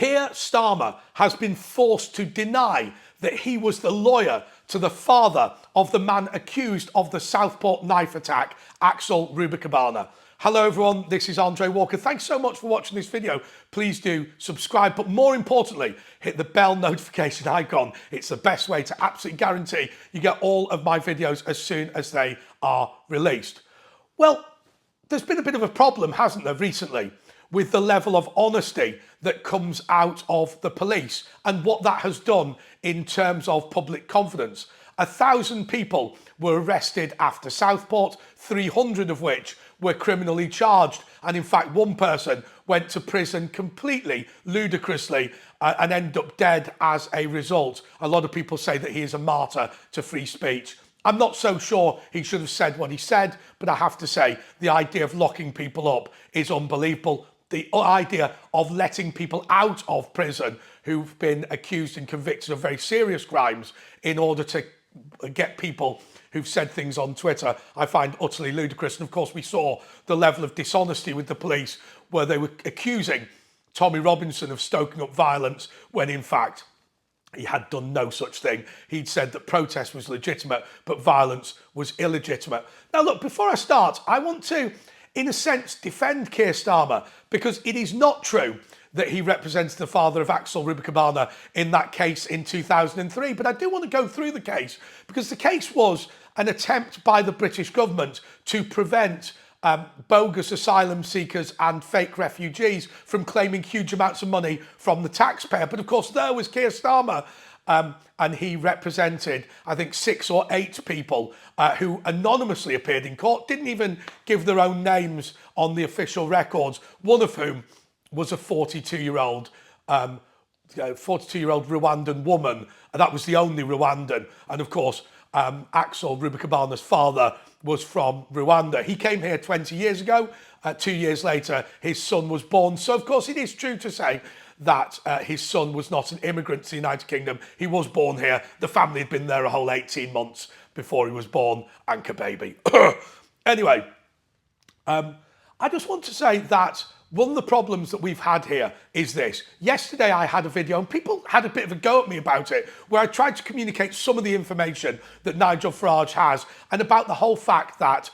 Kier Starmer has been forced to deny that he was the lawyer to the father of the man accused of the Southport knife attack, Axel Rubicabana. Hello everyone, this is Andre Walker. Thanks so much for watching this video. Please do subscribe, but more importantly, hit the bell notification icon. It's the best way to absolutely guarantee you get all of my videos as soon as they are released. Well, there's been a bit of a problem, hasn't there, recently, with the level of honesty that comes out of the police and what that has done in terms of public confidence. 1,000 people were arrested after Southport, 300 of which were criminally charged. And in fact, one person went to prison completely ludicrously and ended up dead as a result. A lot of people say that he is a martyr to free speech. I'm not so sure he should have said what he said, but I have to say the idea of locking people up is unbelievable. The idea of letting people out of prison who've been accused and convicted of very serious crimes in order to get people who've said things on Twitter, I find utterly ludicrous. And of course, we saw the level of dishonesty with the police where they were accusing Tommy Robinson of stoking up violence when in fact he had done no such thing. He'd said that protest was legitimate, but violence was illegitimate. Now, look, before I start, I want to, in a sense, defend Kier Starmer, because it is not true that he represents the father of Axel Rubicabana in that case in 2003. But I do want to go through the case, because the case was an attempt by the British government to prevent bogus asylum seekers and fake refugees from claiming huge amounts of money from the taxpayer. But of course, there was Kier Starmer, and he represented, I think, 6 or 8 people who anonymously appeared in court, didn't even give their own names on the official records, one of whom was a 42-year-old Rwandan woman. And that was the only Rwandan. And of course, Axel Rubicabana's father was from Rwanda. He came here 20 years ago. 2 years later, his son was born. So, of course, it is true to say that his son was not an immigrant to the United Kingdom. He was born here. The family had been there a whole 18 months before he was born. Anchor baby. Anyway, I just want to say that one of the problems that we've had here is this. Yesterday I had a video and people had a bit of a go at me about it, where I tried to communicate some of the information that Nigel Farage has and about the whole fact that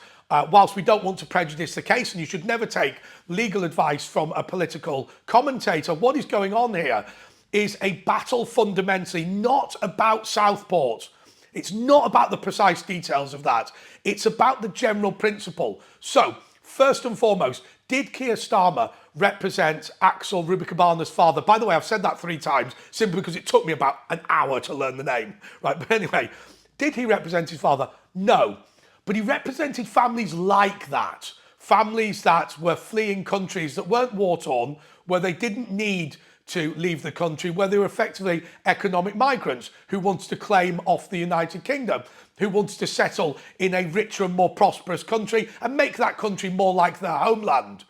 whilst we don't want to prejudice the case, and you should never take legal advice from a political commentator, what is going on here is a battle fundamentally not about Southport. It's not about the precise details of that. It's about the general principle. So, first and foremost, did Kier Starmer represent Axel Rubicabana's father? By the way, I've said that 3 times simply because it took me about an hour to learn the name. Right, but anyway, did he represent his father? No. But he represented families like that. Families that were fleeing countries that weren't war-torn, where they didn't need to leave the country, where they were effectively economic migrants who wanted to claim off the United Kingdom, who wanted to settle in a richer and more prosperous country and make that country more like their homeland.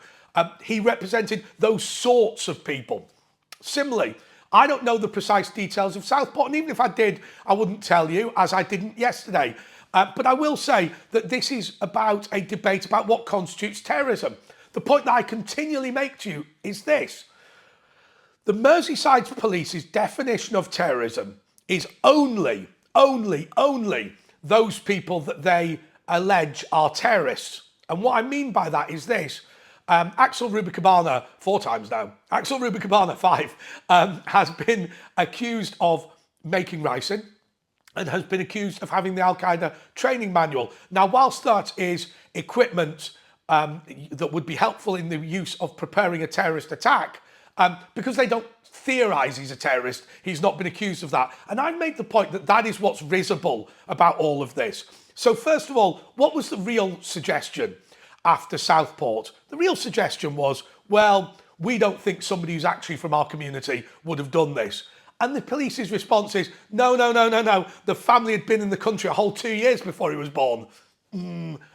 He represented those sorts of people. Similarly, I don't know the precise details of Southport, and even if I did, I wouldn't tell you, as I didn't yesterday. But I will say that this is about a debate about what constitutes terrorism. The point that I continually make to you is this. The Merseyside Police's definition of terrorism is only those people that they allege are terrorists. And what I mean by that is this. Axel Rubicabana, 4 times now, Axel Rubicabana, 5, has been accused of making ricin and has been accused of having the Al-Qaeda training manual. Now, whilst that is equipment that would be helpful in the use of preparing a terrorist attack, because they don't theorise he's a terrorist, he's not been accused of that. And I made the point that that is what's risible about all of this. So first of all, what was the real suggestion after Southport? The real suggestion was, well, we don't think somebody who's actually from our community would have done this. And the police's response is, no. The family had been in the country a whole 2 years before he was born.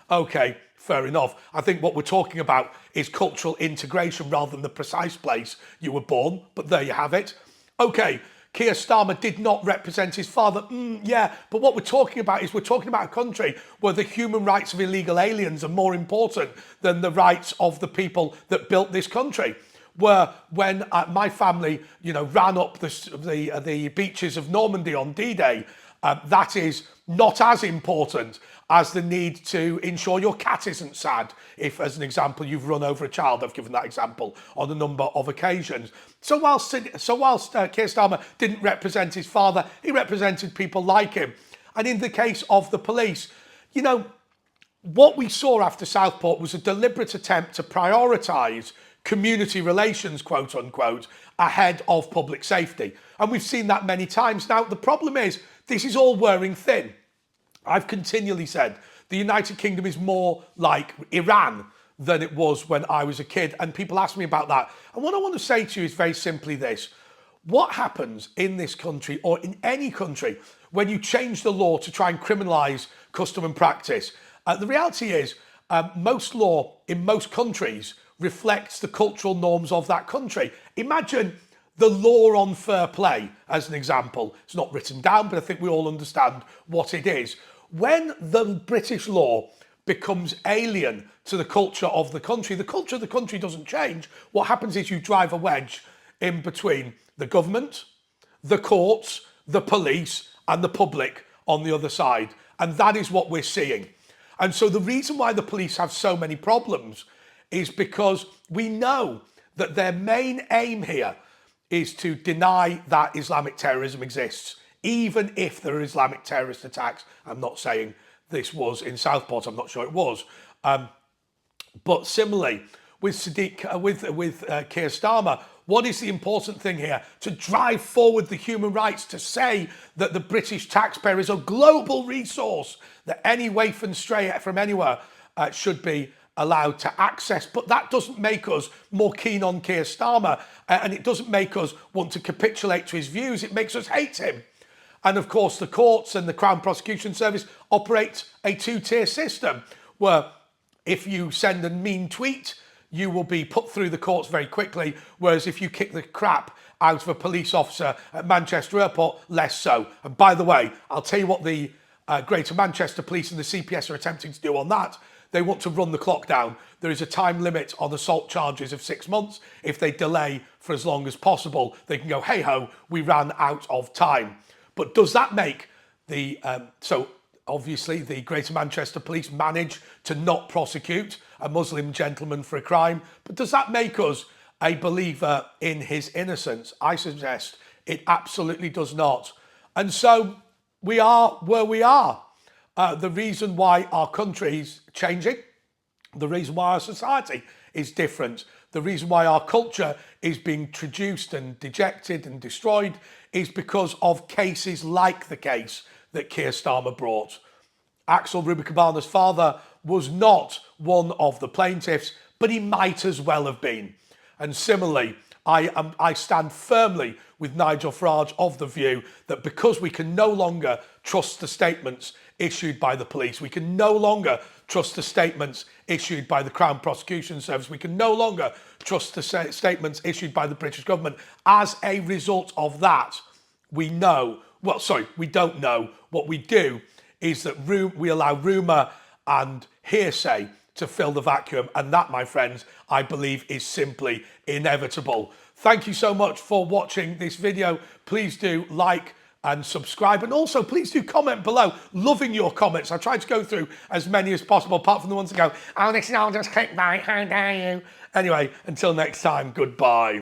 Okay, fair enough. I think what we're talking about is cultural integration rather than the precise place you were born, but there you have it. Okay, Kier Starmer did not represent his father. Yeah, but what we're talking about is we're talking about a country where the human rights of illegal aliens are more important than the rights of the people that built this country. were when my family, ran up the beaches of Normandy on D-Day. That is not as important as the need to ensure your cat isn't sad if, as an example, you've run over a child. I've given that example on a number of occasions. So whilst Kier Starmer didn't represent his father, he represented people like him. And in the case of the police, what we saw after Southport was a deliberate attempt to prioritise community relations, quote unquote, ahead of public safety. And we've seen that many times. Now, the problem is, this is all wearing thin. I've continually said the United Kingdom is more like Iran than it was when I was a kid. And people ask me about that. And what I want to say to you is very simply this. What happens in this country or in any country when you change the law to try and criminalise custom and practice? The reality is most law in most countries reflects the cultural norms of that country. Imagine the law on fair play as an example. It's not written down, but I think we all understand what it is. When the British law becomes alien to the culture of the country doesn't change. What happens is you drive a wedge in between the government, the courts, the police, and the public on the other side. And that is what we're seeing. And so the reason why the police have so many problems is because we know that their main aim here is to deny that Islamic terrorism exists, even if there are Islamic terrorist attacks. I'm not saying this was in Southport. I'm not sure it was. But similarly, with Kier Starmer, what is the important thing here? To drive forward the human rights, to say that the British taxpayer is a global resource that any waif and stray from anywhere should be allowed to access. But that doesn't make us more keen on Kier Starmer, and it doesn't make us want to capitulate to his views. It makes us hate him. And of course, the courts and the Crown Prosecution Service operate a two-tier system where if you send a mean tweet, you will be put through the courts very quickly, whereas if you kick the crap out of a police officer at Manchester Airport, less so. And by the way, I'll tell you what the Greater Manchester Police and the CPS are attempting to do on that. They want to run the clock down. There is a time limit on assault charges of 6 months. If they delay for as long as possible, they can go, hey ho, we ran out of time. But does that make so obviously the Greater Manchester Police manage to not prosecute a Muslim gentleman for a crime, but does that make us a believer in his innocence? I suggest it absolutely does not. And so we are where we are. The reason why our country is changing, the reason why our society is different, the reason why our culture is being traduced and dejected and destroyed is because of cases like the case that Kier Starmer brought. Axel Rubicabarna's father was not one of the plaintiffs, but he might as well have been. And similarly, I stand firmly with Nigel Farage of the view that because we can no longer trust the statements issued by the police, we can no longer trust the statements issued by the Crown Prosecution Service, we can no longer trust the statements issued by the British government. As a result of that, we don't know. What we do is that we allow rumour and hearsay to fill the vacuum, and that, my friends, I believe is simply inevitable. Thank you so much for watching this video. Please do like and subscribe, and also please do comment below. Loving your comments. I tried to go through as many as possible, apart from the ones that go, oh, this is all just clickbait, how dare you. Anyway, until next time, goodbye.